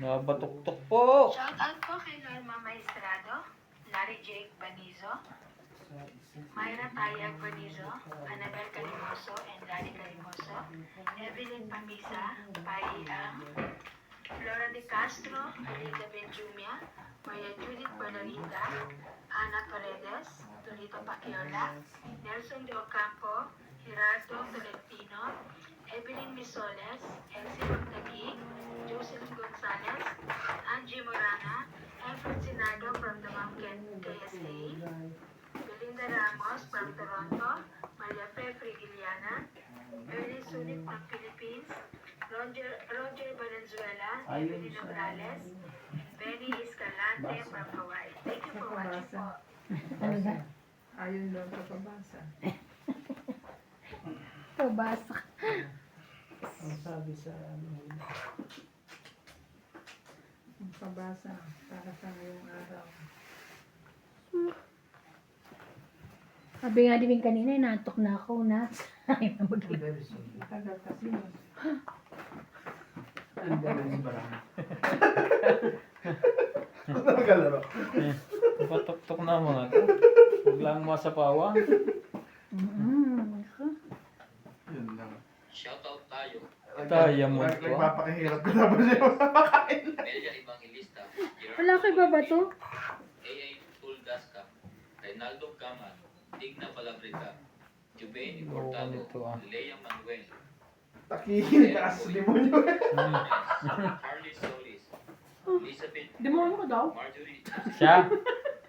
Nabatuktok po. Shout out po kay Norma Maestrado, Larry Jake Banizo, Myra Tayag Banizo, Anabel Calimoso and Larry Calimoso, Evelyn Pamisa, Pai Ang, Flora De Castro, Elizabeth Jumia, Maria Judith Bernarita, Ana Paredes, Tonito Paquiola, Nelson De Ocampo, Gerardo Tolentino, Evelyn Misoles, Elsie Magdagi, Jocelyn Gonzalez, Angie Morana, Alfred Sinado from the Mountain KSA, Belinda Ramos from Toronto, Maria Fe Frigiliana, Ernie Sunik from Philippines, Roger Valenzuela, Evelyn Morales, Benny Escalante from Hawaii. Thank you for watching po. Ano na? Ayun lang kapabasa. Pabasa. Ang sabi sa Ang pabasa para sa ngayong araw. Sabi nga din kanina, inaantok na ako na. Ay, namagay. very soon. Tagal kasi yun. And very soon parang. Nagalaro. Nabatuktok na mga to. Huwag lang masapawa. Yun lang. Shoutout tayo. Diamond po. Nagpapakahirap ko na ba siya makakain? Melia Evangelista. Wala kay baba to? AA Tulgasca. Reynaldo Caman. Digna Palabrita. Jubain Importado. ito, ah. Lea Manuel. Takihin ka sa demonyo. Harley Solis. Elizabeth. Demonyo ko daw? Marjorie. Siya?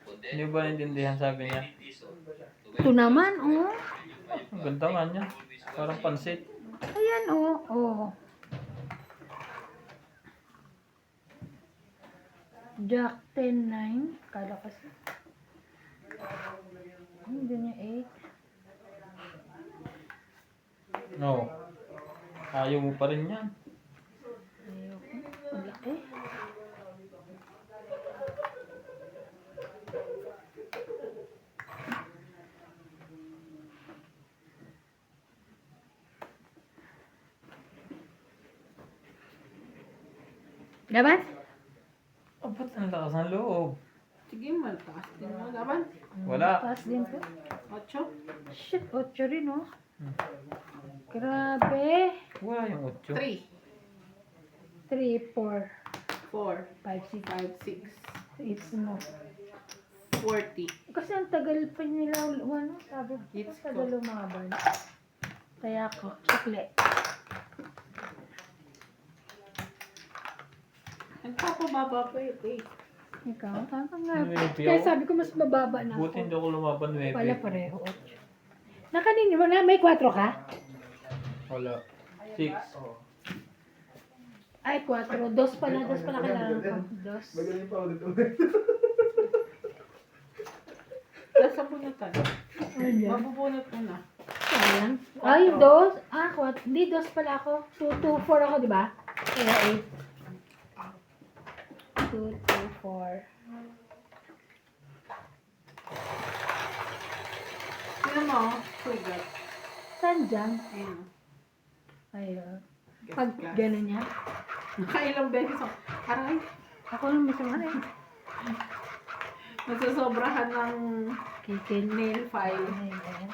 Odette. Hindi ba naintindihan sabi niya? Benny Dizon. Ito naman, oh. Ang ganda nga niya. Parang pansit. Ayan, oh. Oh. Jack 10-9. Kala kasi. Hindi niya 8. No. Ayaw mo pa rin yan. Ayoko. Ang laki. Laban? Oh, ba't ang lakas ng loob? Sige, maltaas din mo. Laban? Wala. Taas din po. 8? Shit, 8 rin, oh. Grabe. Wala yung 8. 3, 3, 4, 4, 5, 6, 5, 6, 8 mo. 40. Kasi ang tagal pa nila, ano, sabi ko, It's tagal go. lumaban. Kaya ako, sukli. Nagpapababa pa yun eh. Ikaw, tama nga. Nuebe Kaya ako. sabi ko, mas mababa na Buti ako. hindi ako lumaban 9. Wala pareho, 8. Nakanin mo na, may 4 ka? Wala. 6. Ay, 4. 2 pala, 2 pala kailangan ko. 2. Magaling pa ulit-ulit. Nasa bunutan. Ayan. Mabubunot mo na. Sayang. Ay, 2. Ah, 4. Hindi, 2 pala ako. 2, 2, 4 ako, di ba? Kaya 8. 2, 2, 4. Sino mo? Sugat. Saan dyan? Ayun. Ayun. Gas, Pag gas. gano'n niya. Nakailang beses ako. Aray, Ako lang may sama rin. nagsasobrahan ng Kikil. nail file. Ayun.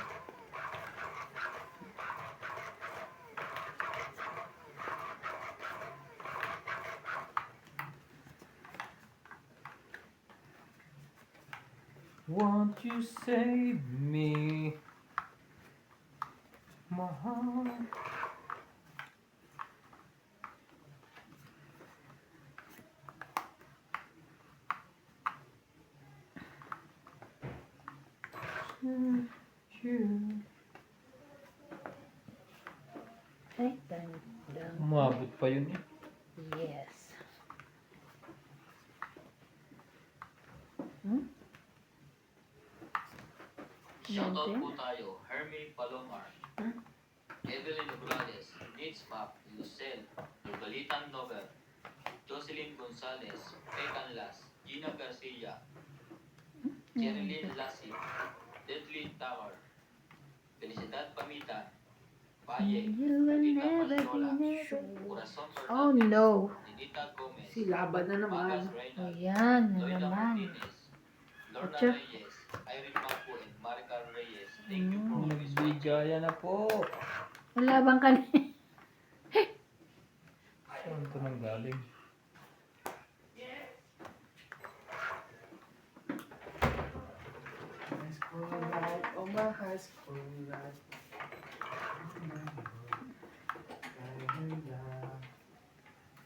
Won't you save me? My heart. Ay, tandang. Umabot pa yun eh. Yes. Hmm? Shoutout Bente? po tayo. Hermie Palomar. Evelyn Morales. Nitz Map. Lucel. Nubalitan Nobel. Jocelyn Gonzalez. Pecan Las. Gina Garcia. Jerilyn Lassie. Deadly Tower. Felicidad Pamita. Valle. You will Adita never be Pascola. never. Corazon Oh Fernandez. no. Ninita Gomez. Si Laban na naman. Magas Reynolds, Ayan, na Loida naman. Martinez, Lorna Atcha. Reyes, Irene Paco, and Maricar Reyes. Thank you for always watching. Nagbigaya na po. Wala bang kanina? Saan ito nang galing? High school life, oh my high school life.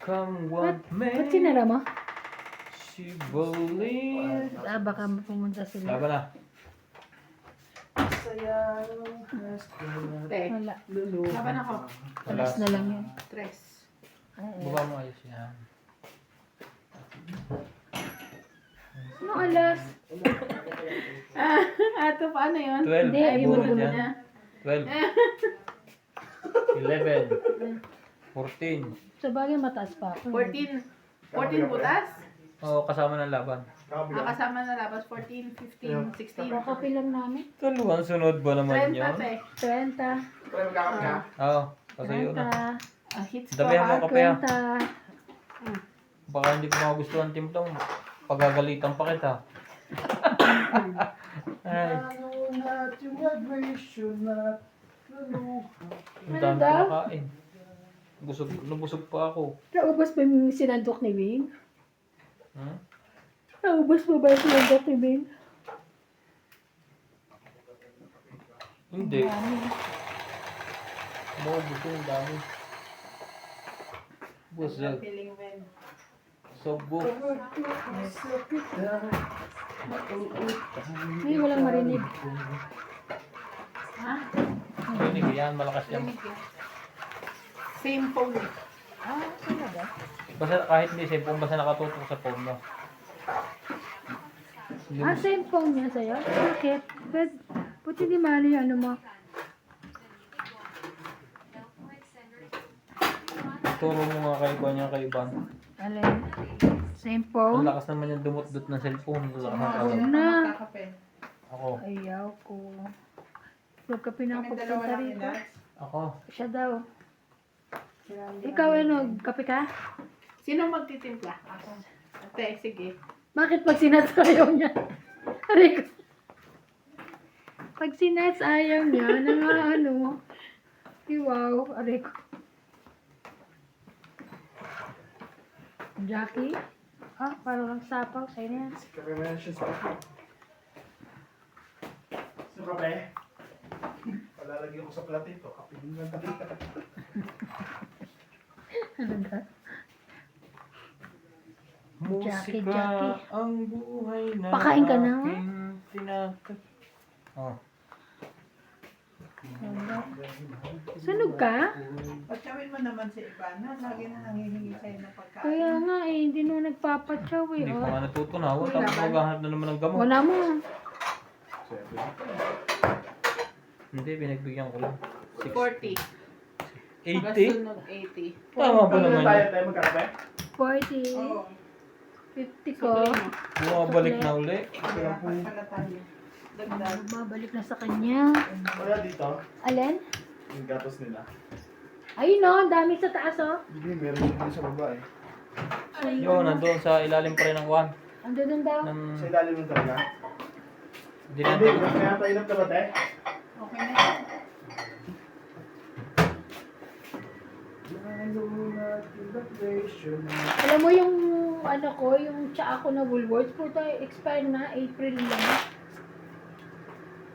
Come what may. Ba't sinara mo? Si Bolin. Baka pumunta sila. Laban na. Saya ng high school life. Te, Wala. laban ako. Alas na lang yun. Tres. Ay, Baba mo ayos yan. ano alas? Ato, paano yun? 12. Hindi, ayun Bunot mo yan. 12. 11. 14. Sa bagay mataas pa ako. 14. 14 butas? Oo, kasama ng laban. Kasama na labas. 14, 15, 16. Kakapi lang namin. Tuluan, sunod ba naman 30, yun? te. 30. Kaya magkakape ka? Oo, patayo na. 30. Hits ko Damihan mo ha. kape ah. 20. Baka hindi ko magustuhan timplang. Pagagalitan pa kita. Ay, Lalo na't yung graduation na luluha. ang Ano dami daw? kinakain. Nabusog pa ako. Naubos ba yung sinandok ni Wing? Hmm? Naubos mo ba yung sinandok ni Wing? Hindi. Maubos ko yung dami. Busog. Feeling when. Sobo. Ay, walang marinig. Ha? Rinig yan, malakas yan. Rinig yan. Same phone. Ah, talaga? Basta kahit hindi cellphone, basta nakatutok sa phone mo. Ah, same phone niya sa'yo? Bakit? Ba't hindi mali ano mo? Turo mo nga kay Kuya kay Ivan. Alin? Same Ang phone? lakas naman yung dumot-dot ng cellphone. Ang lakas ng Huwag tawag. na. Kakape. Ako. Ayaw ko. Huwag ka Kami dalawa pinapagpunta lang rito. yun. Ako. Siya daw. Ikaw ano, kape ka? Sino magtitimpla? Ako. Ate, sige. Bakit pag sinats ayaw niya? Aray ko. Pag sinats ayaw niya, ano, wow, aray ko. Jackie? Ah, parang lang sapaw, sa'yo na yan. Kape mo yan siya sa akin. So kape? Palalagyan ko sa platito. Kape din lang tayo. Ano ba? Jackie, Musika Jackie. ang buhay na Pakain ka na? aking tinakat. Oh. Sunog ka? Patsawin mo naman si Ivana. Lagi na nangihingi sa'yo ng pagkain. Kaya nga eh, hindi na nagpapatsaw eh. Hindi Oh. pa nga natutunaw. Uy, Tapos laban. maghahanap na naman ng gamot. Wala mo. Hindi, binagbigyan ko lang. 40. 80? Sunog 80. Tama ba Ano naman tayo yun? tayo magkakape? 40. Oo. 50 ko. Bumabalik na uli. Kaya pala tayo. Dagdag. Bumabalik na sa kanya. Wala dito. Alin? Yung gatos nila. Ayun no, ang dami sa taas oh. Hindi, meron din dito sa baba eh. Yun, nandun sa ilalim pa rin ng kwan. Andun daw. Ng Sa ilalim ng talaga. Hindi, dinatang. kaya tayo ng tabat eh. Okay na yan. Lalo na't yung graduation na Alam mo yung ano ko, yung tsa ako na Woolworths, puta, expire na, April lang.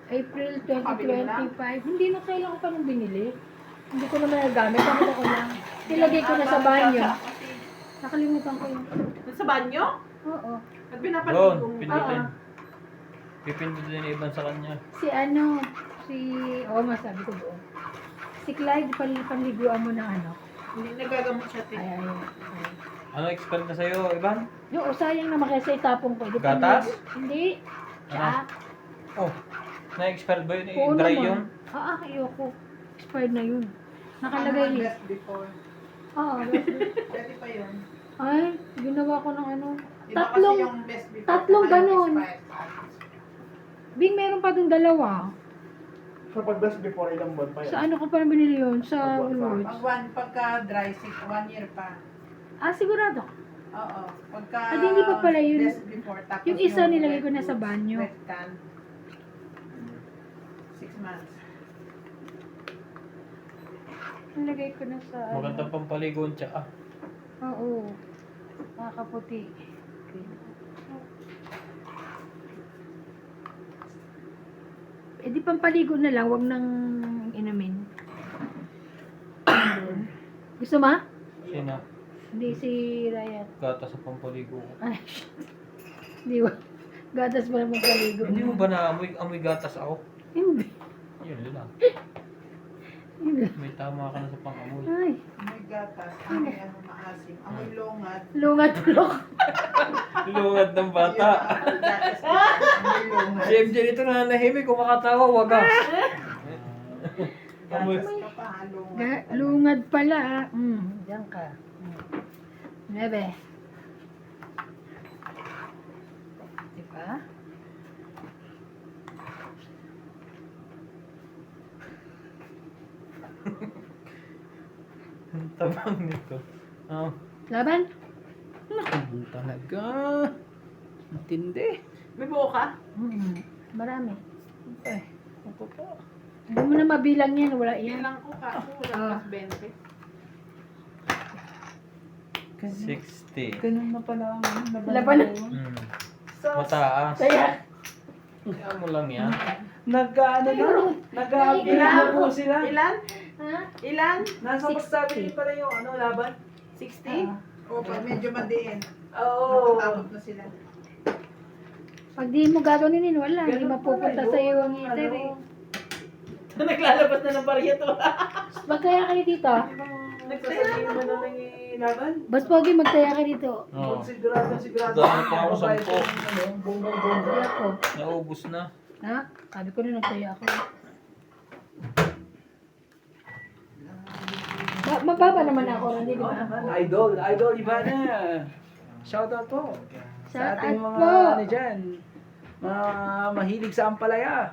April 2025. Hindi na kailangan ko pa nung binili. Hindi ko naman nagamit, nakita ko lang. Nilagay ko na sa banyo. Nakalimutan ko yun. Sa banyo? Oo. At Doon, pinapaligo mo. pindutin. Pipindutin ni Ivan sa kanya. Si ano, masabi ko doon. Si Clyde, panliguan mo ng ano. Hindi nagagamot siya, te. Ay. Ano expert na sa'yo, Ivan? Yung sayang naman kasi itapong ko. Di pa Gatas? Hindi. Tsa. Oh, na-expert ba yun? Oo Dry naman. yun? Ayoko. Expired na yun. Ano Nakalagay ang yun. best before? Pwede pa yun. Ay, ginawa ko ng ano. Iba kasi Tatlong, yung best before. tatlong saka yung ganun. expired. Bing, meron pa dun dalawa. So pag best before ilang buwan pa yan? Sa ano ko pa binili yun? Sa Pag- Woolworths. Pag pagka dry sick, 1 year pa. Ah, sigurado. Oo. Pagka Ah, di, hindi pa pala yun. days before, tapos Yung isa nilagay wet ko na sa goods, banyo. Wet can. 6 months. Nilagay ko na sa Magandang pampaligo ang tsaa. Oo. Nakakaputi. Eh di pampaligo na lang, wag nang inumin. Gusto mo? Sino? Hindi si Ryan. Gata sa pampaligo ko. Ay, di ba? Gatas ba naman paligo? Hindi mo ba amoy gatas ako? Hindi. Yun lang. Hindi. May tama ka na sa pang-amoy. Ay, Amoy gatas, amoy ano maasim, amoy longat. lungat-lok. Lungad ng bata. Amoy gatas, amoy longat. Si MJ dito na nahimik, kumakatawa, waga. Amoy. Gatas ka pa, longat. Lungad pala. Diyan ka. Bebe. Diba? Ang tabang nito. Oh. Laban? Naku, talaga. Matindi. May buo ka? Marami. Ay, ako pa. Hindi mo na mabilang yan. Wala yan. Ilang ko ka? Wala Ah. pas 20. Ganun, 60. ganun na pala ang Laban. Hmm. So, Mataas. Kaya, Kaya mo lang yan. Nag-ano na? Nag-update na po sila. ilan? ha? Ilan? Nasa 60. pasabi din pala yung ano, laban. 60? Oo, pag medyo madiin. Oo. Natatakot na sila. Pag di mo gagawin wala. Hindi Ganun mapupunta pala sa iyo yun, ang heater eh. Naglalabas na ng barya to. Magtaya ka dito. Nagsasabi naman na ng laban. Bas Pogi, magtaya ka dito. Oo. Sigurado. Dami pa ako, Babayad 10. ng, ano, bongbong-bongbong. Kaya ako. Naubos na. Ha? Sabi ko na nagtaya ako. Mababa naman ako, hindi di ba? Idol Ivana. Shout out po. Sa Shout ating out mga po. ano dyan, mga mahilig sa ampalaya.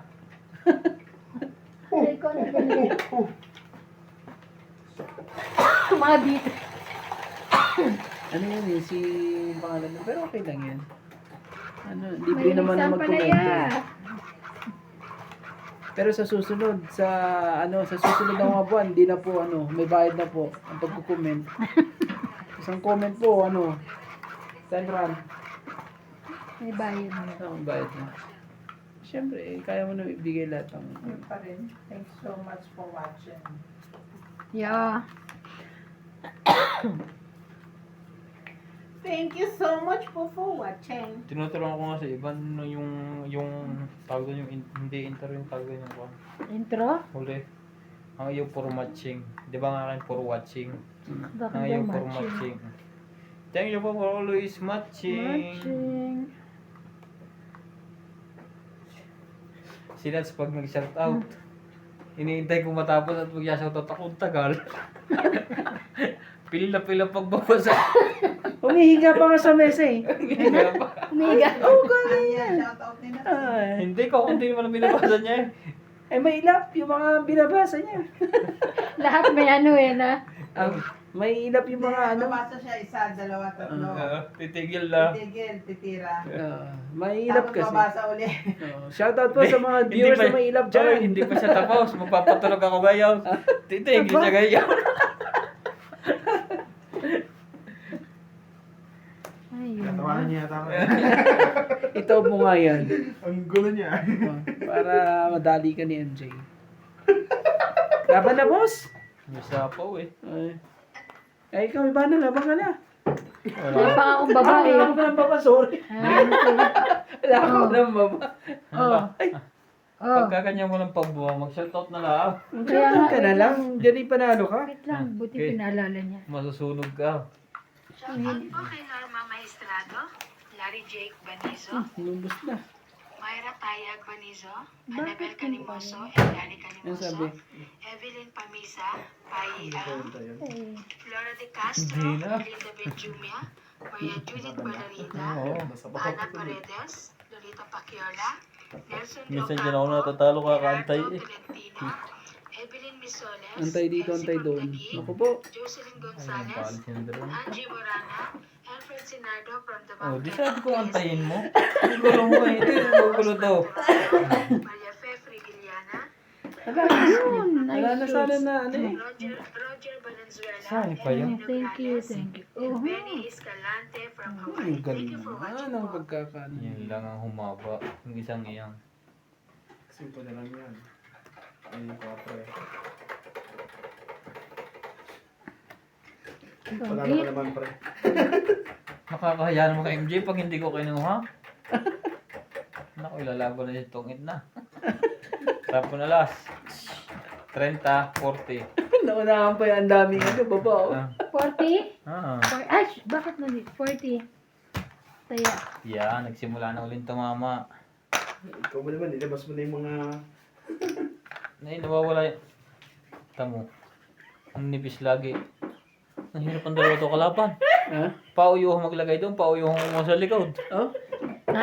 Ay, ko na ganyan. Mga dito. Ano yun eh, si pangalan nun. Pero okay lang yan. Ano, libre Mahilig naman sa na magkomento. ampalaya. Pero sa susunod, sa susunod na mga buwan, hindi na po may bayad na po ang pagko-comment. Isang comment po, 10 rand. May bayad na. Ang bayad na. Siyempre, kaya mo na ibigay lahat ng Yun pa rin. Thanks so much for watching. Yeah. Thank you so much for watching. Tinuturuan ko nga sa iba no, yung tawag doon yung hindi intro yung tawag doon yung kwan. Intro? Huli. Ang ayaw puro matching. Di ba nga kayo puro watching? Bakit Ang ayaw daw puro matching? matching. Thank you for always matching. Matching. Si Nats pag nag-shoutout, iniintay ko matapos at mag-shoutout ako ang tagal. Pila pagbabasa. Humihiga pa nga sa mesa eh. Umiga. Ayan, shout out nila. Ay, Hindi ko, kung hindi naman ang binabasa niya eh. may ilap yung mga binabasa niya. Lahat may na. May ilap yung mga Mabasa siya isa, dalawa, tatlo. Titigil na. Titigil, titira. may ilap Tapos kasi. mabasa uli. Shoutout po sa mga viewers na may ilap dyan. Hindi pa siya tapos. Magpapatulog ako ngayon. Titigil siya ngayon. Natawanan niya yata ako. Ito mo nga yan. Ang gulo niya. Para madali ka ni MJ. Laban na, boss. May sapaw eh. Ay, ikaw, iba na, laban ka na. Wala pa akong babae. Wala ka ng baba, sorry. Wala ka ng baba. Ano? Oh. Pagkakanya mo ng pabuha, mag-shoutout na lang. Kaya nga, Ka na lang. Diyan yung panalo ka. Wait lang, buti Okay. pinaalala niya. Masusunog ka. Shoutout po kay Norma Maestrado, Larry Jake Banizo, Lumabas na. Myra Tayag Banizo, Anabel Calimoso, and Danny Ano sabi? Calimoso, Evelyn Pamisa, Pai Ang, Eh, Flora de Castro, Hindi na. Elizabeth Jumia, Maria Judith Balarida, Oo. Ana Paredes, Lolita Paciola, Nelson Minsan Ocampo, dyan ako natatalo kakantay Gerardo eh. Tolentino, Evelyn Misoles, Antay dito, Elsie antay doon. Magdagi, Ako po. Jocelyn Ayun, Gonzalez, paalis yung drone. Angie Morana, Alfred Sinardo from the Oh, di Mountain. sabi ko antayin mo. Ang gulo mo eh. Ito yung magulo daw. Maria Fe Frigiliana, Wala. Yun, Wala na nice sana shoes. na ano eh. Roger Valenzuela, Saan pa yun? Edwin Thank you, Nograles, thank you. and Oh, Benny Escalante from Ang Hawaii. Thank galing you for naman watching ang po. pagkakaano. Yun lang ang humaba. Yung isang iyang. Simple na lang yan. Ay, 4 eh. Wala Doggy. na naman pre. Nakakahiya naman kay MJ pag hindi ko kinuha. Naku, ilalaban na si Tungit na. Tapos na last. 30, 40. Naunahan pa yan, ang daming ano, baba oh. Ah. 40? Ah. Ay, bakit na 40? Taya. Yeah, nagsimula na ulit tumama. Ikaw mo naman, nilabas mo na yung mga... Nawawala yun. Tamo. Ang nipis lagi. Ang hirap ang dalawa to kalaban. Ha? Pauyuhang maglagay doon, pauyuhang mo sa likod. Oh? Ha?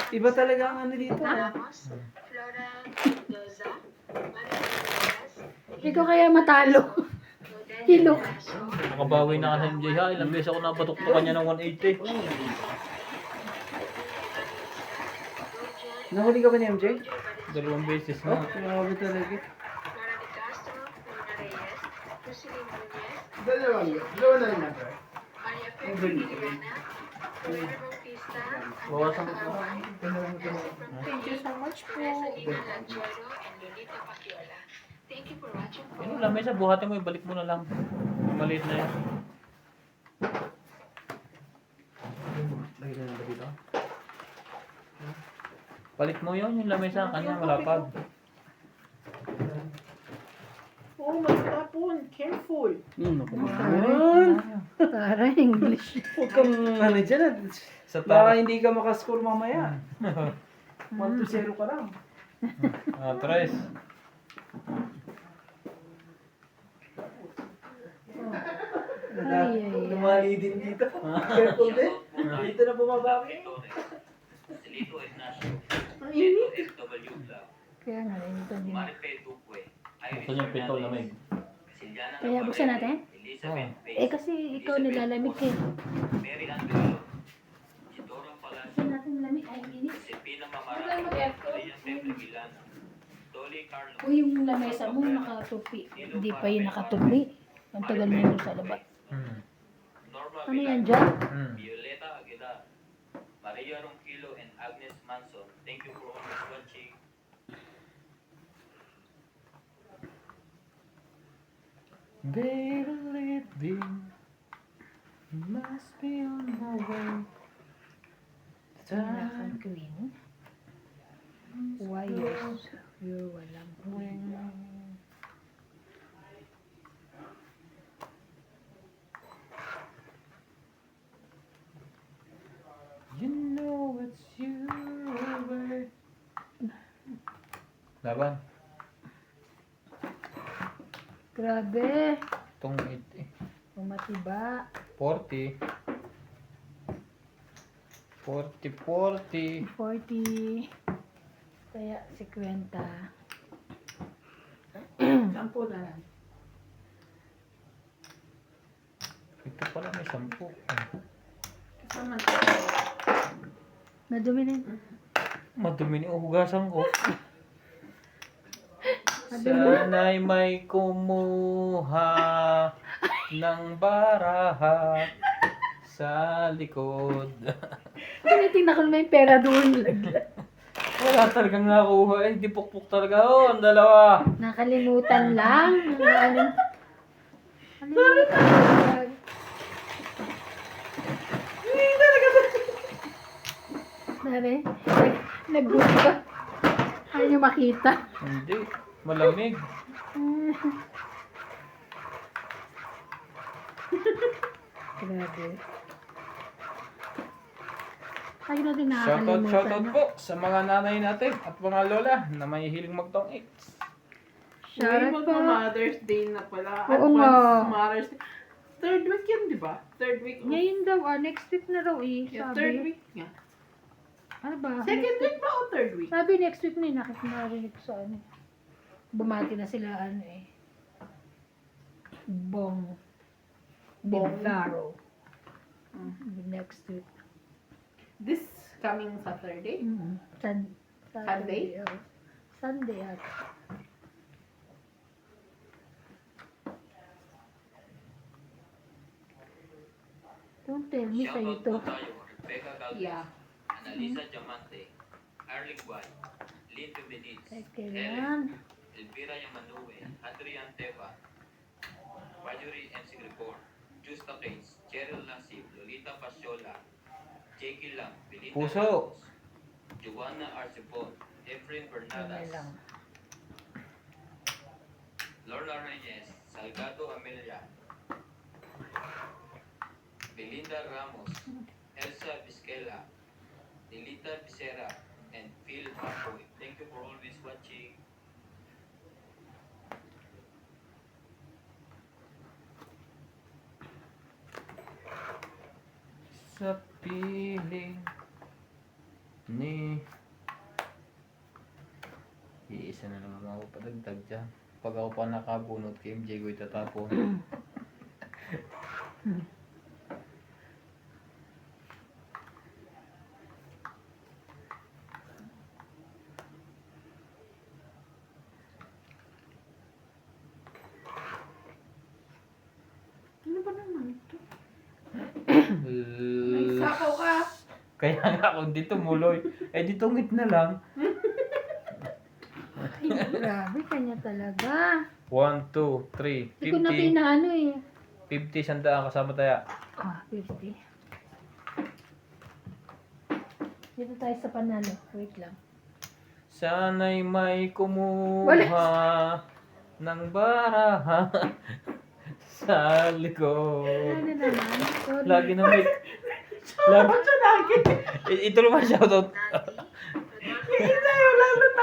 Iba talaga ang ano dito. Ramos, Flora Mendoza, Maria Reyes, Hindi ko kaya matalo. Rodel Hilok. Velasco, Nakabawi na kasi MJ ha. Ilang beses ako napatuktukan niya ng 180. Nahuli ka ba ni MJ? Dalawang beses Oh, na. grabe talaga. Flora de Castro, Luna Reyes, Jocelyn Nunez, Dalawa na lang yan pre. Maria Fe Frigiliana, Rowena Bautista, Bawasan mo. Thank you so much po. Lina Lanchero, and Lolita Paciola. Thank you for watching po. Yun lang, mesa, buhatin mo, ibalik mo na lang. Maliit na yan. Lagi na lang dito. Balik mo yun, yung lamesa, kanya malapad. Oh, magtapon. Careful. Naku naman. Tara, English. Huwag kang ano dyan at Sa baka tara. hindi ka makascore mamaya. 1-0 ka lang. Tres. Ay, ay, ay. Lumali din dito. Careful din. Dito na bumabawi. Silito Ignacio. Ang init. FW Club. Kaya nga, ito din. Maripe Duque. Ito yung pito lamig. Siliana Kaya buksan natin? Elizabeth Eh, kasi ikaw nilalamig eh. Mary Andrelo. Isidoro Palacio. Buksan natin lamig. Ay, init. Josepina Mamara. Maria Pepe Milano. Dolly Carlo. O yung lamesa mo nakatupi. Hindi pa yun nakatupi. Ang tagal mo yun sa labas. Norma Ano yan Villar. dyan? Violeta Aguilar. Maria Ronquillo and Agnes Manson. Thank you for always watching. Better let be. Must be on my way. American Queen. Why you're walang queen? You know it's you, babe. Laban. Grabe. Itong 8 eh. Umatiba. 40. 40. 40. Kaya 50. 10 na lang. Ito pala may 10. Kasama Nadumi na yun. Madumi ni uhugasan ko. Sana'y may kumuha ng baraha sa likod. Tinitingnan ko naman yung pera doon. Wala talagang nakuha eh. Di pukpuk talaga. Oh, ang dalawa. Nakalimutan lang. Nakalimutan lang. Nari, nag-book ka. Ayaw nyo makita. Hindi. Malamig. Grabe. Lagi natin Shoutout nakakalimutan. po sa mga nanay natin at mga lola na may hiling magtong X. Shoutout po. Mother's Day na pala. Oo Advance nga. Mother's Day. Third week yun, di ba? Third week. Ngayon daw, next week na daw eh. Yeah, Sabi. third week nga. Ano ba? Second week ba o third week? Sabi next week na nakikita narinig ko sa ano. Bumati na sila, ano eh. Bong. Bong? Bivaro. Mm. Next week. This coming Saturday? Sunday? Oh. Sunday at. Don't tell me sa'yo Shoutout to. po tayo, Rebecca Galvez, Yeah. Annalisa Diamante, Arling Guay, Lynn Benitez, Okay Helen, lang. Elvira Yamanue, Adrian Teva, Marjorie MC Gripor, Justa Case, Cheryl Nasib, Lolita Pasiola, Jackie Lam, Belinda Puso. Ramos, Joanna Arcibon, Efren Okay Bernadas, lang. Lorna Reyes, Salgado Amelia, Belinda Ramos, Elsa Vizquela, Delita Becerra, and Phil Macoy. Thank you for always watching. Sa piling ni iisa na naman ako padagdag dyan. Pag ako pa nakabunot kay MJ ko itatapon. Ano ba naman ito? May May sapaw ka. Kaya nga kung dito muloy, eh di tungit na lang. Ay, grabe kanya talaga. 1, 2, 3, Hindi ko na 50. pinaano eh. 50 sandaan kasama tayo. Ah, 50. Dito tayo sa panalo. Wait lang. Sana'y may kumuha ng baraha sa likod. Ano naman? Sorry. Lagi na may... Ito naman shoutout.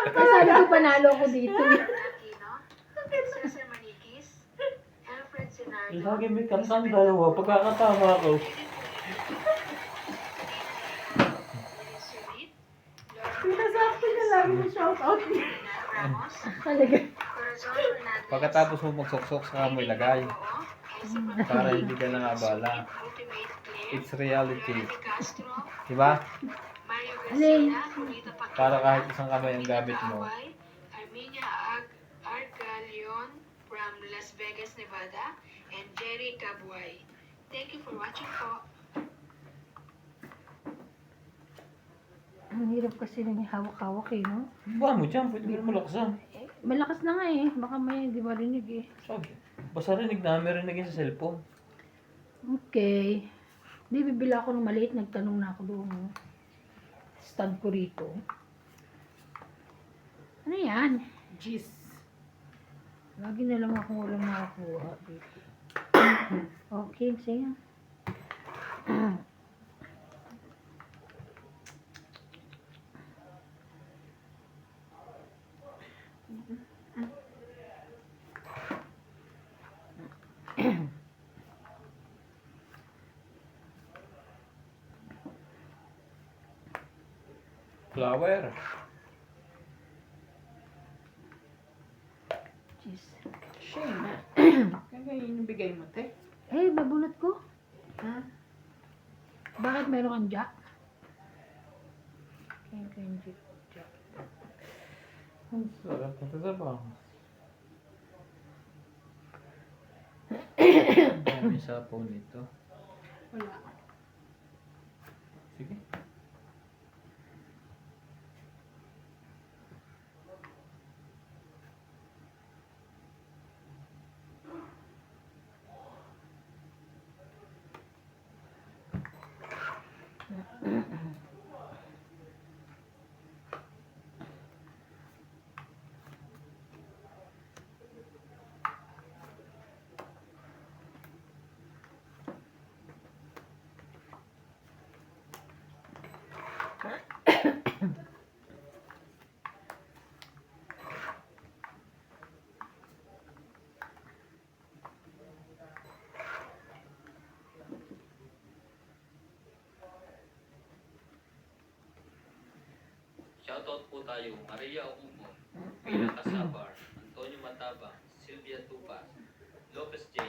Sabi ko panalo ko dito. Aquino, Cesar Maniquis, Alfred Sinardo, Lagi may katang dalawa. Pagkakatama ko. Sulit, Pinasabi niya lagi yung shoutout niya. Ramos, Talaga. Corazon Fernandez, Pagkatapos mo magsoksok sa mo ilagay. Para hindi ka na abala. Ultimate Claire, It's reality. Lorraine Castro, Diba? Mario Alin? Garcia, Julita Pacquiao, Para kahit isang kamay ang gamit mo. Away, Armenia Argalion from Las Vegas, Nevada, and Jerry Cabuay. Thank you for watching po. Ang hirap kasi nang hawak-hawak eh, no? Ba mo dyan, pwede mo malakasan. Eh, malakas na nga eh. Baka may hindi marinig eh. Sabi, basta rinig na, may rinig sa cellphone. Okay. Di bibila ako ng maliit. Nagtanong na ako doon. no? Stand ko rito. Ano yan? Jeez. Lagi na lang ako walang nakakuha dito. Okay, sige. Flower. Jeez. Shame. Kaya yun yung bigay mo, te. Eh, babunot ko. Ha? Bakit meron kang jack? Kaya jack. Ang sarap na tatabang. Dami sapaw nito. Wala. Sige. Shoutout po tayo, Maria Umo, Pina Casabar, Matabang, Sylvia Tupas, Lopez J,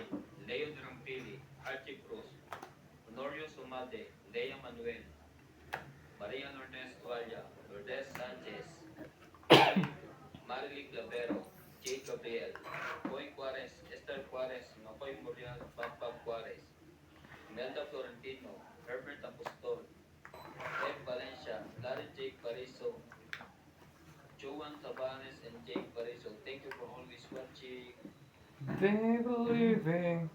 Leo Durampili, Archie Cruz, Honorio Sumade, Lea Manuel, Maria Lourdes Tualla, Lourdes Sanchez, Marily Clavero, J. Gabriel, Boy Juarez, Esther Juarez, Makoy Muriel, Pampam Juarez, Melda Florentino, Herbert Apostol, Ed Valencia, Larry Jake Pariso, Joan Tabanes, and Jake Pariso. Thank you for always watching. They believing.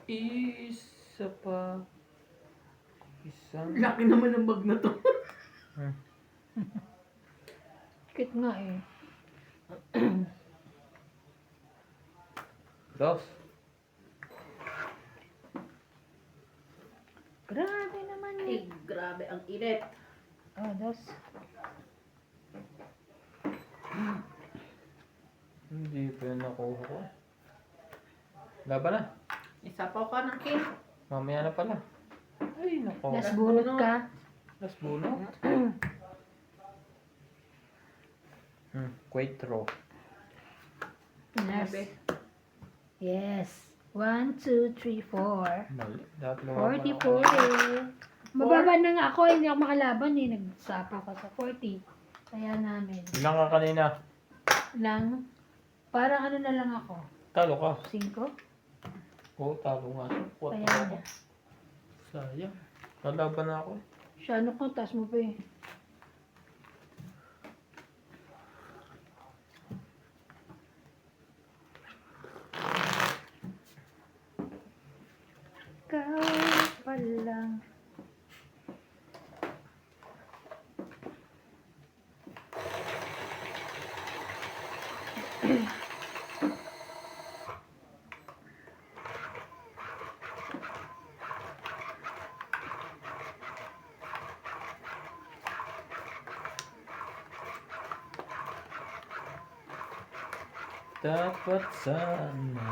Isa pa. Isang. Laki naman ng bag na to. Cute nga eh. Dos. Grabe naman eh. Grabe ang init. Oh, dos. Hindi pa yun nakuha ko. Laban na. Isapaw ka ng cake. Mamaya na pala. Ay, nako. Last bunot ka. Last bunot. Quattro. Last. Yes. 1, 2, 3, 4. Mali. Dapat lumaban 40, ako. 40. Mababa na nga ako, hindi ako makalaban eh. Nagsapa ko sa 40. Kaya namin. Ilang ka kanina? Lang. Parang ano na lang ako. Talo ka. 5. Oo, talo nga. Quattro Kaya ako. na. Sayang. Nalaban na ako. Siya ano ko, taas mo pa eh. Ikaw pa lang. Dapat sana.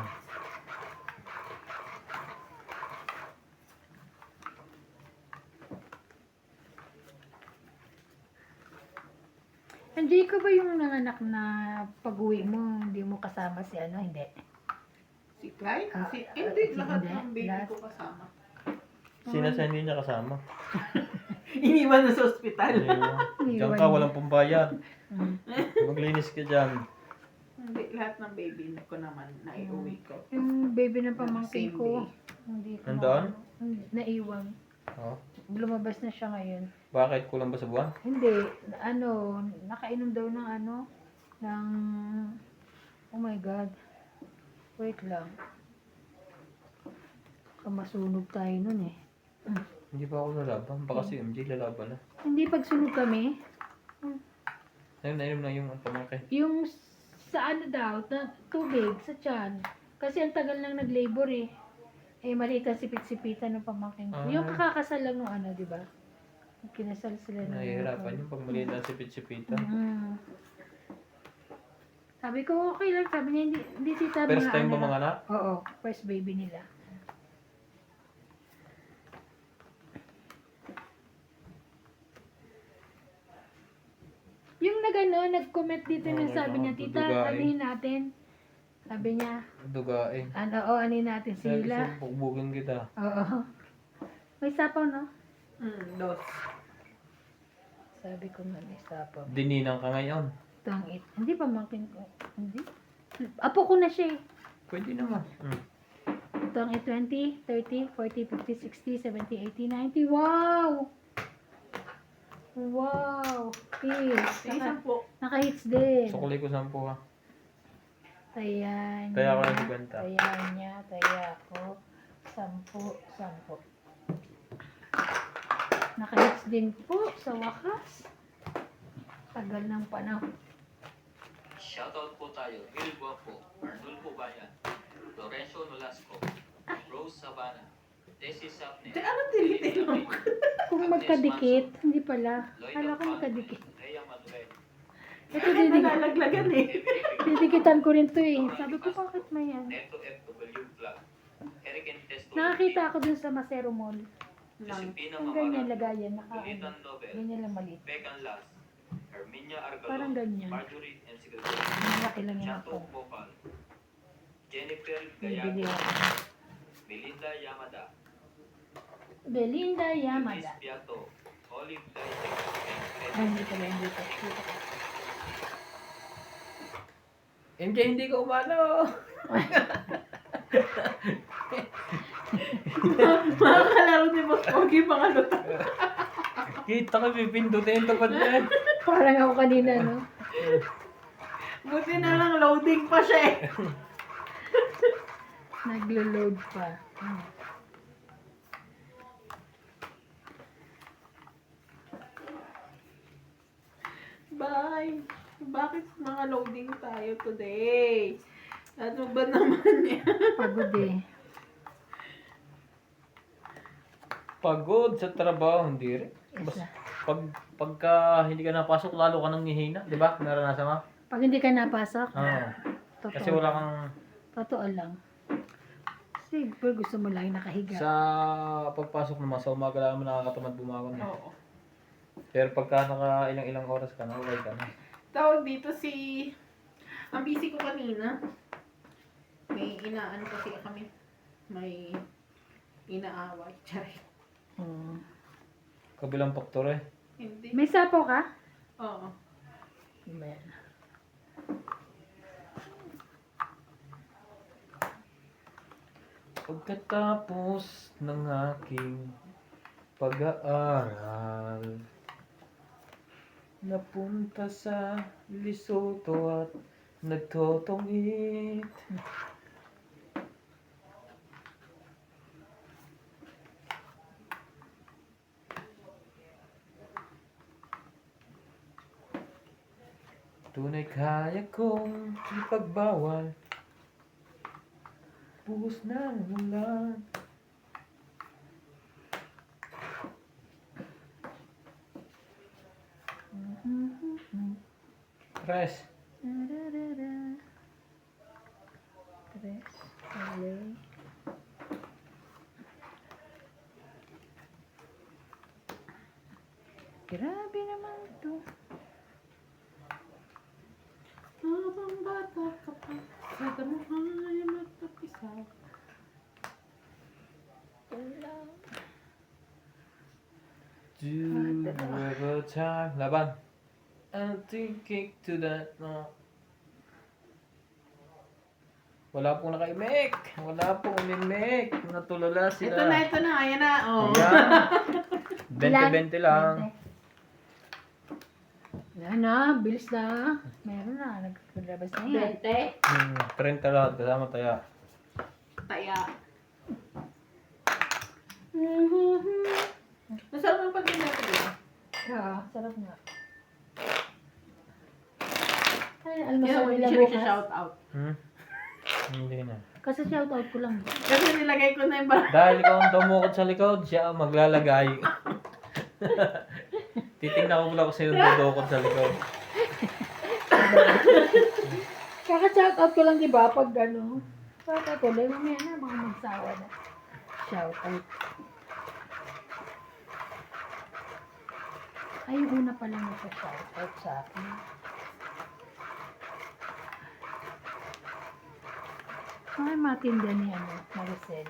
Hindi ko ba yung nanganak na pag-uwi mo, hindi mo kasama si ano, hindi? Si Clyde? Ah, Hindi, lahat hindi. ng baby Lahat. ko kasama. Sinasa hindi niya kasama. Iniwan na sa ospital. Diyan ka, walang pambayad. Mm. Maglinis ka dyan. Hindi, lahat ng baby ko naman naiuwi ko. Yung baby ng pamangkin Same ko, day. hindi ko Nandun? naiwan. Oh. Lumabas na siya ngayon. Bakit? Kulang ba sa buwan? Hindi, ano, nakainom daw ng ano, ng, oh my God. Wait lang. Baka masunog tayo nun eh. Hindi pa ako lalaban. Baka si MJ lalaban na. Hindi pagsunog kami, Ayun, nainom na yung pamangkin. yung sa ano daw, na tubig, sa tiyan. Kasi ang tagal nang nag-labor eh. Eh, maliit ang sipit-sipitan ng pamangkin ko. Yung Ah. kakakasal lang nung ano, di ba? Kinasal sila ng Nahihirapan yung pag maliit ang sipit-sipitan. Sabi ko, okay lang. Sabi niya, hindi tita First time ba ano mga lang. anak? Oo, first baby nila. Yung nag-comment dito Oo, na sabi niya, tita, dudugain. anuhin natin. Sabi niya, Dugain. anuhin natin sila. Sabi bugbugin kita. Oo. May sapaw, no? Dos. Sabi ko nga, may sapaw. Dininang ka ngayon. Tangit. Hindi pa mangkin ko. Hindi. Apo ko na siya eh. Pwede naman. Ito ang 20, 30, 40, 50, 60, 70, 80, 90. Wow! Wow! Hits. Isang po. Naka-hits din. Sukli ko 10 ha. Taya niya. Taya ko ng 50. Taya niya. Taya ko. 10. 10. Naka-hits din po sa wakas. Tagal ng panahon. Shoutout po tayo, Gil Guapo, Arnul Pubayan, Lorenzo Nolasco, Rose Sabana, Tessie Sapne, Ano tinitin mo? Kung magkadikit, hindi pala. Lloyd Kala ko Alfano, magkadikit. Rhea Manuel, Ito didikitan. Nalalaglagan eh. Didikitan ko rin to eh. Sabi ko bakit may yan. Neto FW, Eric and Tess Nakakita ako dun sa Macero Mall. Josepina Ang ganyan Mamara, lagayan, naka ano, Gulitan Nobel, ganyan lang maliit. Becan Las, Herminia Parang Argalo, ganyan. Marjorie and Secretary, Malaki lang yan Chato ako. Bopal, Jennifer Bibili Gayago, ako. Melinda Yamada, Belinda Luis Yamada. Piato, Olive Daitek, Ay, hindi pala, hindi pa. MJ, hindi ko umano. Mga kalaro ni Boss Pogi, mga luto. Kita ko, pipindutin ito pa dyan. Parang ako kanina, no? Buti na lang loading pa siya eh. Naglo-load pa. Bye. Bakit mga loading tayo today? Ano ba naman yan? Pagod eh. Pagod sa trabaho, hindi rin. Isa. Pagka hindi ka napasok, lalo ka nang ngihina. Di ba? Naranasan mo? Pag hindi ka napasok, Oo. totoo. Kasi wala kang... Totoo lang. Siguro gusto mo lang nakahiga. Sa pagpasok naman, sa umaga lang mo nakakatamad bumangon. Oo. Pero pagka naka ilang oras ka na, okay ka na. Tawag dito si... Ang busy ko kanina. May inaano kasi kami. May inaaway. Charay. Oo. Kabilang faktor eh. Hindi. May sapo ka? Oo. Amen. Pagkatapos ng aking pag-aaral, napunta sa Lesotho at nagtotongit. Tunay kaya kong ipagbawal, buhos ng ulan. Tres. Tararara. Tres. Alay. Grabe naman to. Habang bata ka pa, sa damuhan ay magpapisaw. Do you ever time? Laban. I'll kick to that no. Wala pong naka-imik. Wala pong imik. Natulala sila. Ito na. Ayan na. Oh. Ayan. 20-20 lang. Yan na, bilis na. Meron na, naglalabas na yan. 20. 30 lahat. Kasama taya. Taya. Masarap ang pagkain ko dito. Ah, sarap nga. Ay, Kaya almasal mo, hindi nila siya bukas. shout out. Hindi na. Kasi shoutout ko lang. Kasi nilagay ko na yung bar. Dahil ikaw ang tumukod sa likod, siya ang maglalagay. Titingnan ko pala kung sino dudukod sa likod. Kaka-shoutout ko lang, di ba? Pag ano. Shoutout ko lang. Mamaya na, mga magsawa na. Shoutout. Ay, yung una pa lang nagpa-shoutout sa akin. Ay, matinda ni ano, Maricel.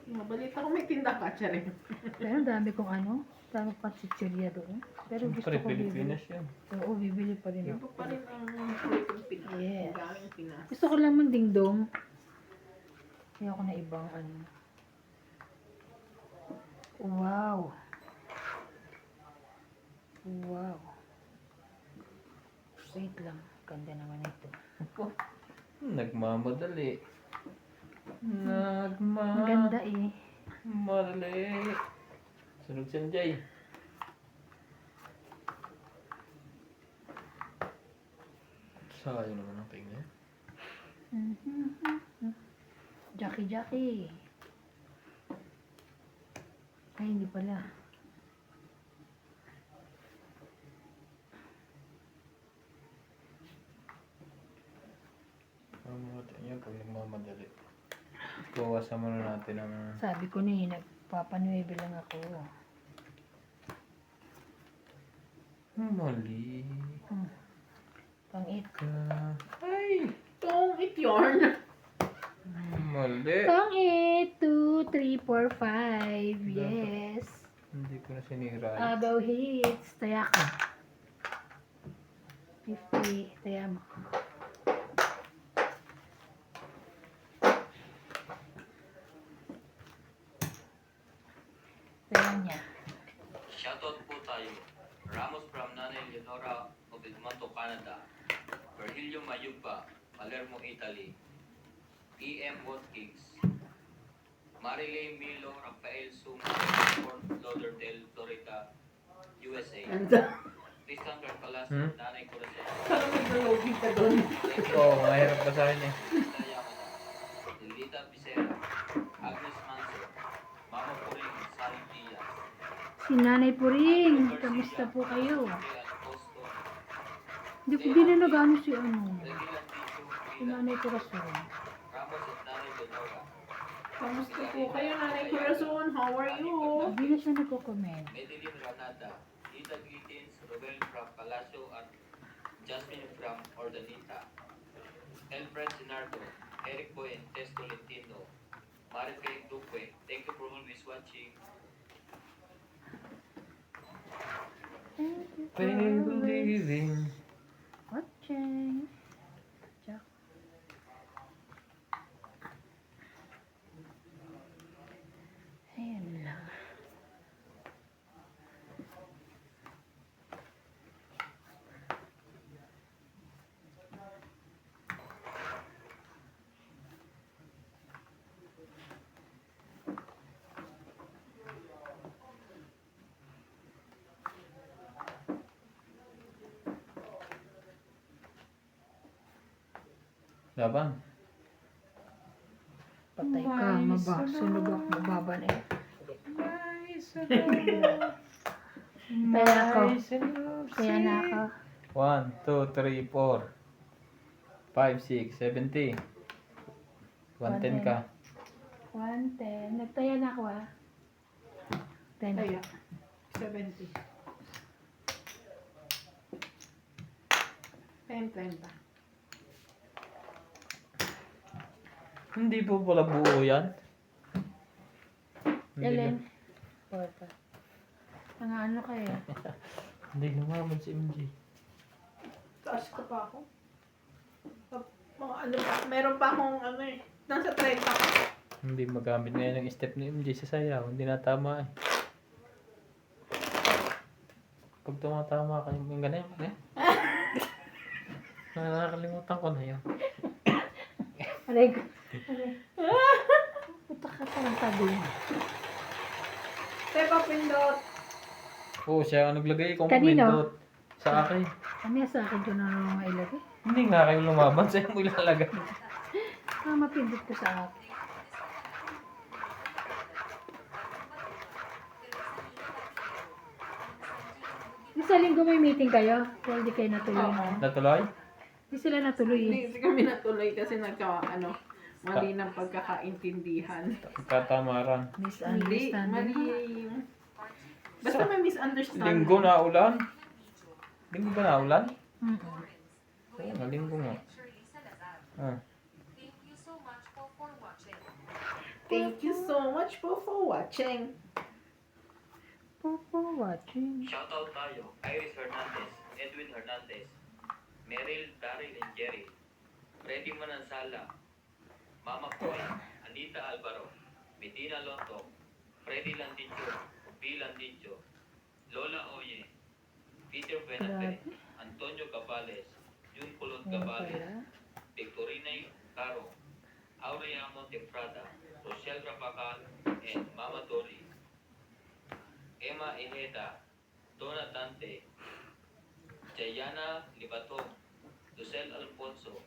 Mabalita ko may tinda ka, Charing. Pero ang dami kong ano, dami kong chichirya doon. Pero gusto Siyempre, ko bibili. Pilipinas yan. Oo, bibili pa rin Iba ako. pa rin ang kulit Pinas. Yes. Ang galing Pinas. Gusto ko lang ng dingdong. Ayoko na ibang ano. Wow. Wow. Wait lang. Ganda naman ito. Nagmamadali. Ang ganda eh. Madali. Sunog si Jay. Sayo naman ang tingin. Jackie. Ay, hindi pala. Ang mga tingin pag nagmamadali. Bawasan muna natin ang Sabi ko na nagpapanuebe lang ako. mali Pang-it. ka. Ay, tong it yarn. Mali. Pang-it. 2, 3, 4, 5. Yes. Hindi ko na sinira. Agaw hits. Taya ka. 50. Taya mo. Taya niya. Shoutout po tayo. Ramos from Nanay Leonora of Edmonton, Canada. Virgilio Mayugba, Palermo, Italy. E.M. Watkins. Marilyn Milo, Rafael Suma, Fort Lauderdale, Florida, USA. Tristan Carpalas, Nanay Corazon. Parang nag-loading ka doon. Oo, mahirap pa sa akin eh. Lisa Yamada. Lilita Picera. Agnes Manso. Mama Puring, Sally Diaz. Si Nanay Puring. Kamusta po kayo? Real Costo. Hindi na nag-ano si ano. Regilan Ticho, Si Nanay Corazon. Ramos at Nanay Leonora. Kamusta po kayo, Nanay Corazon? How are you? Hindi na siya nagko-comment. Madeline Granada. Lita Gittins, Robel from Palacio at Jasmine from Ordanita. Elfred Sinardo. Eric Boy and Tess Tolentino. Maricay Duque. Thank you for always watching. Believing. Watching. Jack. Ayan lang. Laban. Patay ka, sunog ako, mababa na eh. Kaya ako. Kaya na ako. 1, 2, 3, 4, 5, 6, 70. 110 ka. 110. Nagtaya na ako ah. 10. Kaya, 70. 10-30. Hindi po pala buo yan. Hindi, Ellen. Porta. Mga ano kayo? hindi lumaban si MJ. Taas ka pa ako. Mga ano pa, meron pa akong ano eh. Nasa 30 pa. Hindi magamit ngayon ang step ni MJ sa sayaw. Hindi natama eh. Pag tumatama ka yung ganyan, eh. Nakakalimutan ko na yun. Aray ko. Aray. Puta ka pa ng tabi. Tepa pindot. Oo, siya ang naglagay kung Kanino? pindot sa akin. Ano yan sa akin ko na naman mailagay? Hindi nga kayo lumaban, sa'yo mo ilalagay. Mapindot ko sa akin. Sa linggo may meeting kayo? Kaya hindi kayo natuloy Oo. na. Natuloy? Hindi sila natuloy eh. Hindi kami natuloy kasi mali ng pagkakaintindihan. Katamaran. Hindi, Misunderstanding. mali. Basta may misunderstanding. Linggo na ulan? Linggo ba na ulan? Mm-mm. Oo, na linggo nga. Ah. Thank you so much po for watching. For watching. Shoutout tayo. Iris Hernandez, Edwin Hernandez, Meryl, Daryl, and Jerry. Freddy Manansala, Mama Coy, Anita Alvaro, Medina Lonto, Freddy Landicho, B. Landicho, Lola Oye, Peter Benafe, Antonio Cabales, Jun Pulot Ayan Cabales, pala. Victorina Caro, Aurea Montefrada, Rochelle Rapacal, and Mama Dori. Emma Ejeda, Donna Dante, Jayana Libatong, Lucel Alfonso,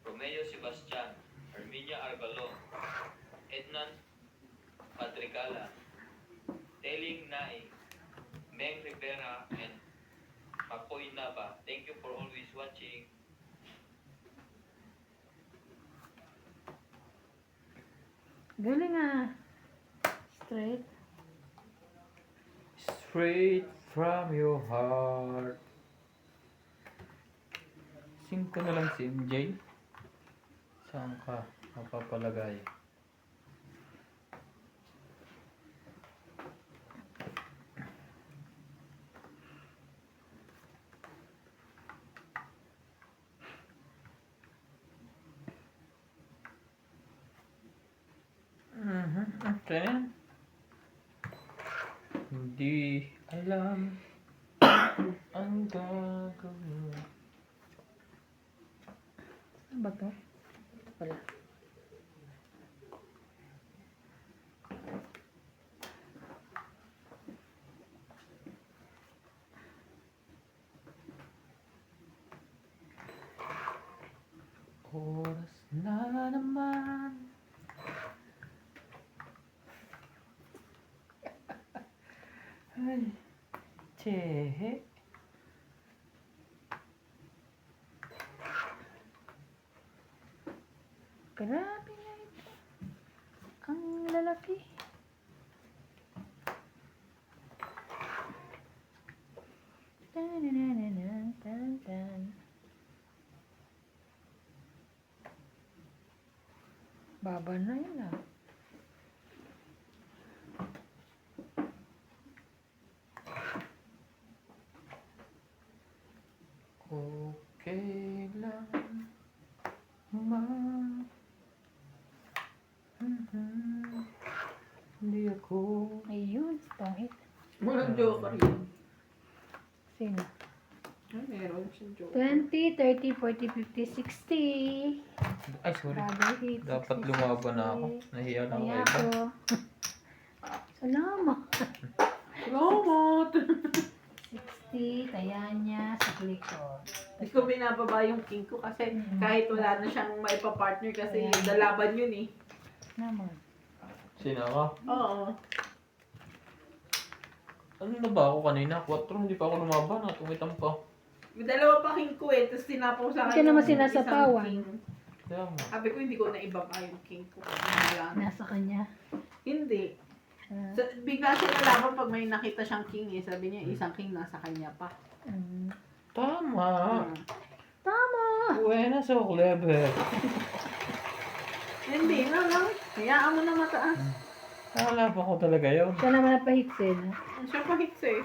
Romeo Sebastian, Herminia Arbalon, Ednan Patricala, Teling Nai, Meng Rivera, and Makoy Nava. Thank you for always watching. Galing ah. Straight. Straight from your heart. Sing ko na lang si MJ. Saan ka mapapalagay? Okay na yan. Hindi alam ang gagawin. Ano ba to? Wala. Oras na naman. Ay, tsehe. Grabe nga ito. Ang lalaki. Tan. Baba na yun ah. Okay lang ma. Hindi ako. Ayun, pangit. Walang joker yun. Sino? Ay, meron siyang joker. 20, 30, 40, 50, 60. Ay, sorry. Brother hit. Dapat 60, lumaban na ako. 60. Nahiya na ako Kaya iba. ako. Salamat. Salamat! 60, kaya niya sa likod. Hindi ko binababa yung king ko kasi kahit wala na siyang maipa-partner kasi Ayan. dalaban yun eh. Naman. Sino ako? Oo. Ano na ba ako kanina? 4, hindi pa ako lumaban. Tumitang pa. May dalawa pa king ko eh, tapos tinapaw sa Hindi akin ka naman yung sinasapawan. isang king. Kaya nga. Sabi ko hindi ko na ibaba yung king ko. Wala na. Nasa kanya. Hindi. Ah, Bigla siya nalaban pag may nakita siyang king eh. Sabi niya isang king nasa kanya pa. mm. Tama. Tama! Buena so clever. Hindi na lang. Hayaan mo na mataas. Wala pa ko talaga yun. Siya naman napahitsin. Siya pa hits eh.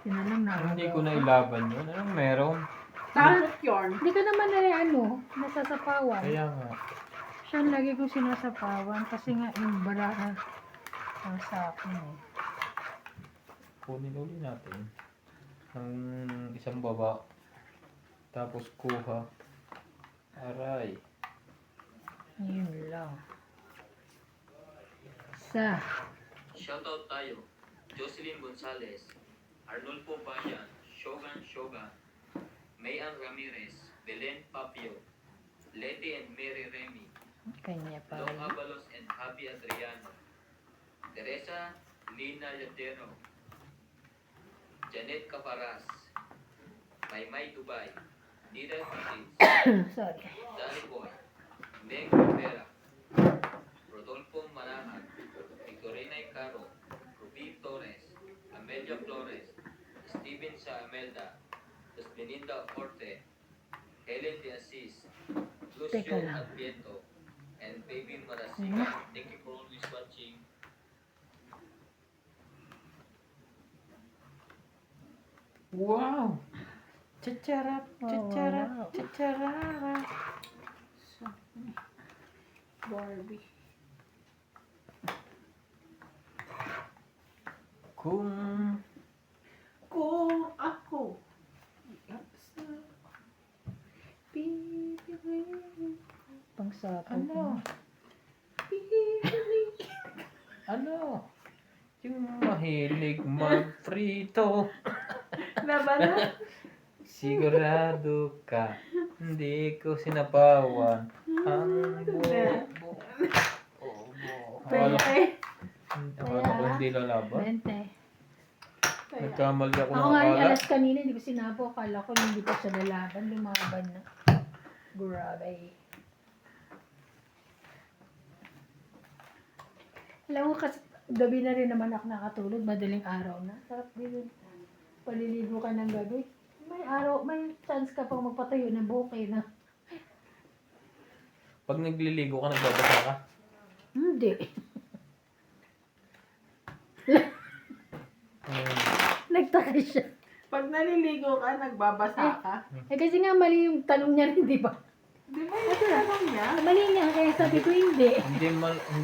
Yun na lang na. Hindi ko na ilaban yun. Anong meron? Tarot yarn. Hindi ka naman nasasapawan. Kaya nga. Siya ang lagi kong sinasapawan kasi nga yung baraha ang sa akin eh. Kunin uli natin. Ang isang baba. Tapos kuha. Aray. Yun lang. Sa Shoutout tayo. Jocelyn Gonzalez, Arnulfo Bayan, Shogan, Mayan Ramirez, Belen Papio, Leti and Mary Remy, kanya Long pala. Avalos and Javi Adriano, Teresa Lina Yadero, Janet Caparas, Maymay Dubai, Nida Phillips, Sorry. Danny Boy, Meg Rivera, Rodolfo Manahan, Victorina Icaro, Ruby Torres, Amelia Flores, Steven Sa Amelda, Beninda Orte, Helen de Assis, Lucio Teka lang. Adviento, and Baby Marasiga. Thank you for always watching. Wow! Chacharap, chacharap, wow. chacharap. Barbie. Kung Kung ako sa pipiliin, Pangsapag ano? pipiliin. Ano? Yung mahilig magprito. Laban na? Sigurado ka. Hindi ko sinapawan. Ang bobo. Akala ko hindi lalaban. 20. Nagkamali ako ng Ako nga yung akala. alas kanina, hindi ko sinapo. Akala ko hindi pa siya lalaban. Lumaban na. Grabe. Alam mo kasi, gabi na rin naman ako nakatulog, madaling araw na. Sarap din yun. Paliligo ka ng gabi. May araw, may chance ka pang magpatayo ng buhok eh na. Pag nagliligo ka, nagbabasa ka. Hindi. Hmm. Nagtaka siya. Pag naliligo ka, nagbabasa ka. Eh kasi nga mali yung tanong niya rin, di ba? Di ba yung tanong niya? Mali nga, kaya sabi ko hindi. Hindi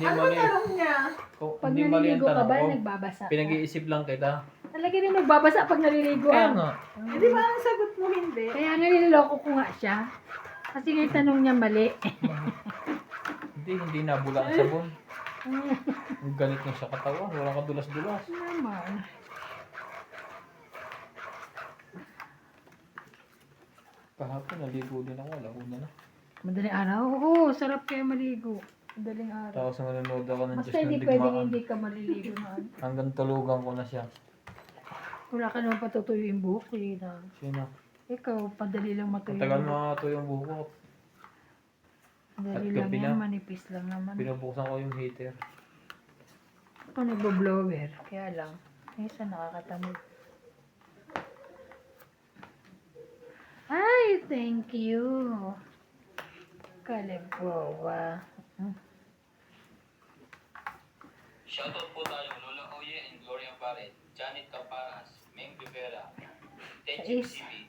Ano mali. tanong niya? Kung Pag hindi mali ang naliligo ka tanong ba, ko. nagbabasa ka? Pinag-iisip lang kita. Talaga rin nagbabasa pag naliligo Kaya ah. nga. Eh, di ba ang sagot mo hindi? Kaya nga niloloko ko nga siya. Kasi nga yung tanong niya mali. Hindi nabula ang sabon. Ang galit niya sa katawan. Wala ka dulas-dulas. Naman. Kahapon, naligo din ako. Alauna na. Madaling araw? Oo, sarap kaya maligo. Madaling araw. Tapos nanonood ako ng Diyos Basta ng hindi pwedeng Digmaan. hindi ka maliligo na. Hanggang tulugan ko na siya. Wala ka naman patutuyo yung buhok eh. Na. Sino? Ikaw, padali lang matuyo. Matagal mga ito yung buhok ko. Madali At lang gabi yan, na. manipis lang naman. Pinubuksan ko yung heater. Ako nagbo-blower, kaya lang. Minsan nakakatamad. Ay, thank you. Kalibawa. Shoutout po tayo Lola Oye and Gloria Barret, Janet Caparas, Meng Rivera, Techi Is. TV,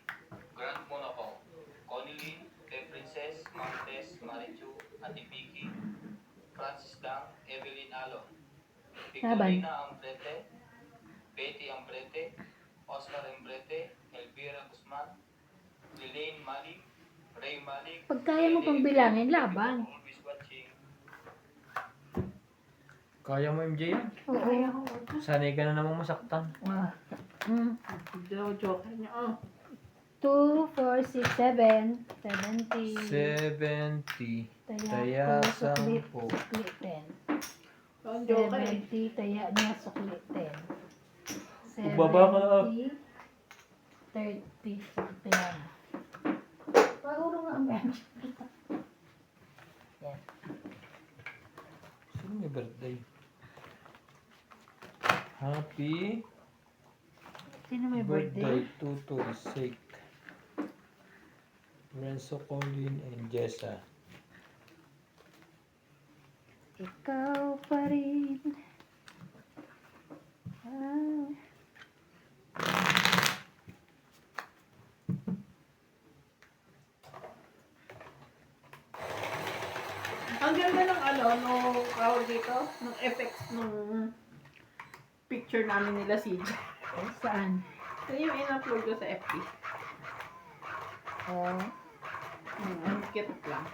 Grant Monaco, Connie Lynn, The Princess, Martes, Marichu, Ate Vicky, Francis Dang, Evelyn Alon, Victorina Ambrete, Betty Ambrete, Oscar Ambrete, Elvira Guzman, Lilane Malik, Ray Malik. Pag kaya mo pang bilangin, laban. Always watching. Kaya mo MJ yan? Oo. Sanay ka na namang masaktan. Ah. Mm. Joke niya. Oh. 2, 4, 6, 7, 70. 70. Taya sukli, 10. sukli 10. Ang joke eh. 70, taya niya, sukli 10. Baba ka. 70, 30, sukli 10. Paguro nga ang bench. Yan. Sino may birthday? Happy Sino may birthday? Tuto Isik. Renzo Colin and Jessa. Ikaw pa rin. Ah. Ang ganda ng nung tawag dito, ng effects nung picture namin nila CJ. Saan? Ito yung in-upload ko sa FB. Oh. Ang cute lang.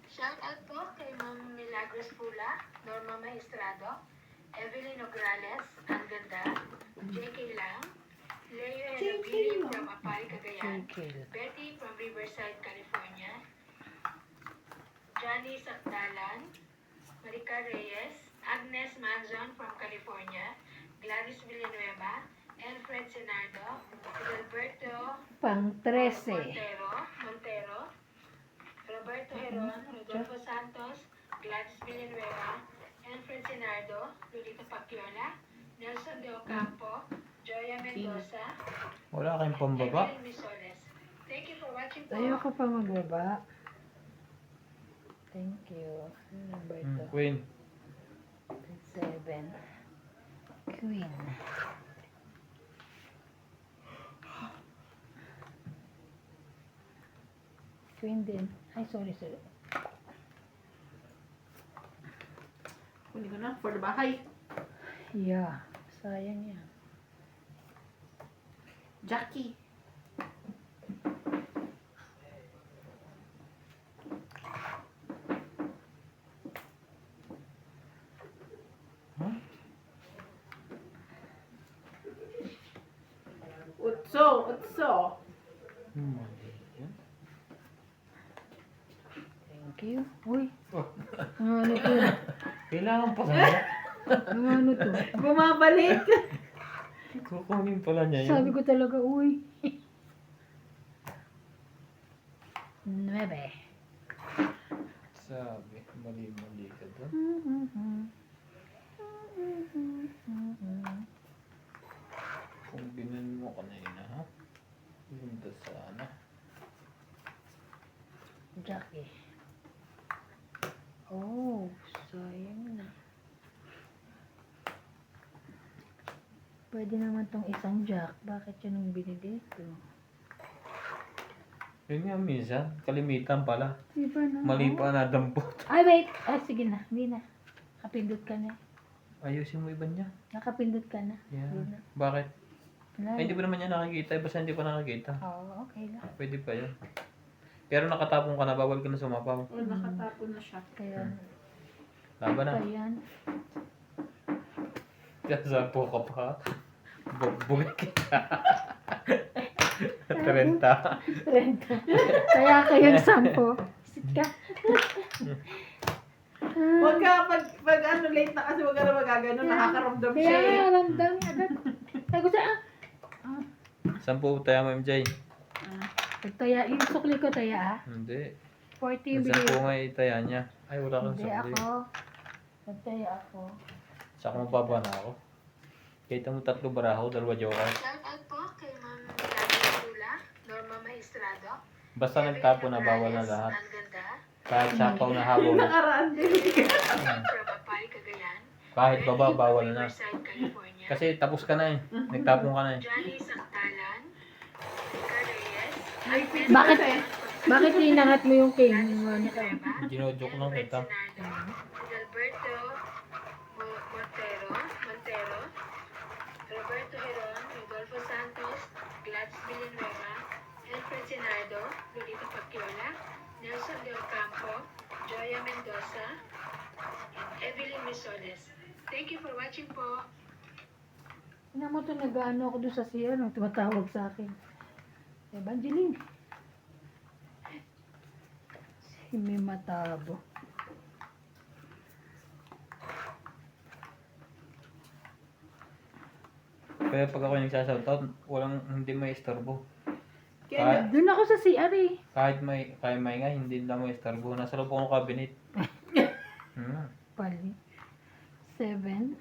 Shout out po kay Ma'am Milagros Pula, Norma Maestrado, Evelyn Ograles, ang ganda, JK Lang, Leo and Billy from Apay, Cagayan, Betty from Riverside, California, Johnny Sakdalan, Marica Reyes, Agnes Manzon from California, Gladys Villanueva, Alfred Senardo, Alberto Pang 13. Montero, Roberto Heron, Rodolfo Santos, Gladys Villanueva, Alfred Senardo, Lolita Pacchiola, Nelson De Ocampo, Joya Mendoza, Wala kayong pambaba? Evelyn Misoles. Thank you for watching po. Ayaw ko pa magbaba. Thank you. Ano number to? Queen. 7. Queen. Queen din. Ay, sorry. Kunin ko na for the bahay. Yeah. Sayang yan. Jackie. Utso. Thank you. Uy. Oh. Ano to? Kailangan pa kaya? Ano to? Bumabalik. Kukunin pala niya yun. Sabi ko talaga, uy. 9. Sabi, mali ka doon. Kung ginan mo kanina, ha? Ganda sana. Jackie. Oh, sayang na. Pwede naman tong isang jack. Bakit yun ang binili ito? Yun nga minsan, kalimitan pala. Iba na. Mali pa na dampot. Ay, wait. Ay, sige na. Hindi na. Nakapindot ka na. Ayusin mo iba niya. Nakapindot ka na. Yeah. Hindi na. Bakit? Wala Ay, hindi na. pa naman niya nakikita. Basta hindi pa nakikita. Oo, okay lang. Pwede pa yun. Pero nakatapong ka na, bawal ka na sumapaw. O, nakatapon na siya. Kaya, Laban na. ayan. Kasapo ka pa. Bugbugin kita. 30. 30. Kaya kayang 10. Sit ka. Huwag ka, pag ano, late na kasi huwag ka na magagano, nakakaramdam siya eh. Kaya ramdam agad. Sabi ko siya, 10 tayo mo, MJ. Taya, yung sukli ko taya ah. Hindi. 40 yung 10 bigay. nga itaya niya. Ay, wala kang Hindi sukli. ako. Nagtaya ako. Saka mababa na ako. Kita mo 3 baraho, 2 joker. Shout out po kay Ma'am Lani Lula, Norma Maestrado, Basta nagtapo na, bawal na lahat. Ang ganda, Kahit sapaw na habol. Nakaraan din. from Apay, Cagayan, Kahit baba, bawal na. Riverside, California, Kasi tapos ka na eh. Nagtapong ka na eh. Johnny Santalan, Rica Reyes, May pin Bakit? kasi. Bakit inangat mo yung king? Ano ka? Ginodjoke lang kita. Alberto Montero, Roberto Heron, Rodolfo Santos, Gladys Villanueva, Alfred Sinardo, Lolita Pacquiona, Nelson Del Campo, Joya Mendoza, and Evelyn Misoles. Thank you for watching po. Ina mo ito, nag-ano ako doon sa siya, no? Tumatawag sa akin. Evangeline. Si may matabo. Kaya pag ako nagsashoutout, hindi may istorbo. Kaya, Doon ako sa CR eh. Kahit may nga, hindi na may istorbo. Nasa loob ako ng cabinet. Pali. 7.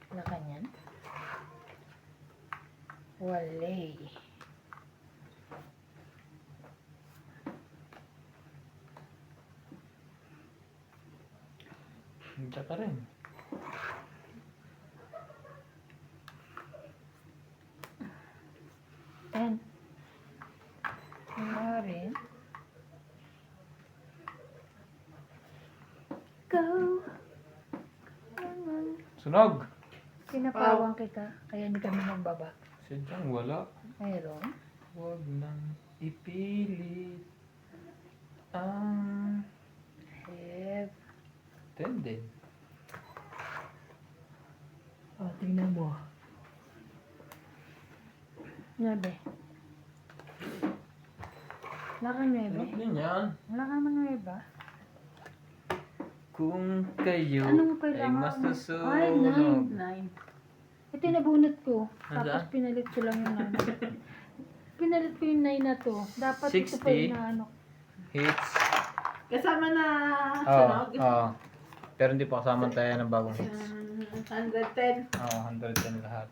Wala ka niyan? Walay. Hindi ka rin. Ten. Wala rin. Go. Sunog! Pinapawang kita, kaya hindi kami magbaba. Sadyang wala. Mayroon. Huwag nang ipilit ang Have. 10 din. O, tingnan mo. Nuebe. Wala kang nuebe? Sunog din yan. Wala kang nuebe? Kung kayo Anong ay kailangan? mas Ay, nasunog. 9. Ito nabunot ko. Tapos Nasaan? pinalit ko lang yung 9. Pinalit ko yung 9 na to. Dapat ito pa 60. yung ano. Hits. kasama na Oo. sunog. Oo. Pero hindi pa kasama tayo ng bagong hits. 110. Oo, 110 lahat.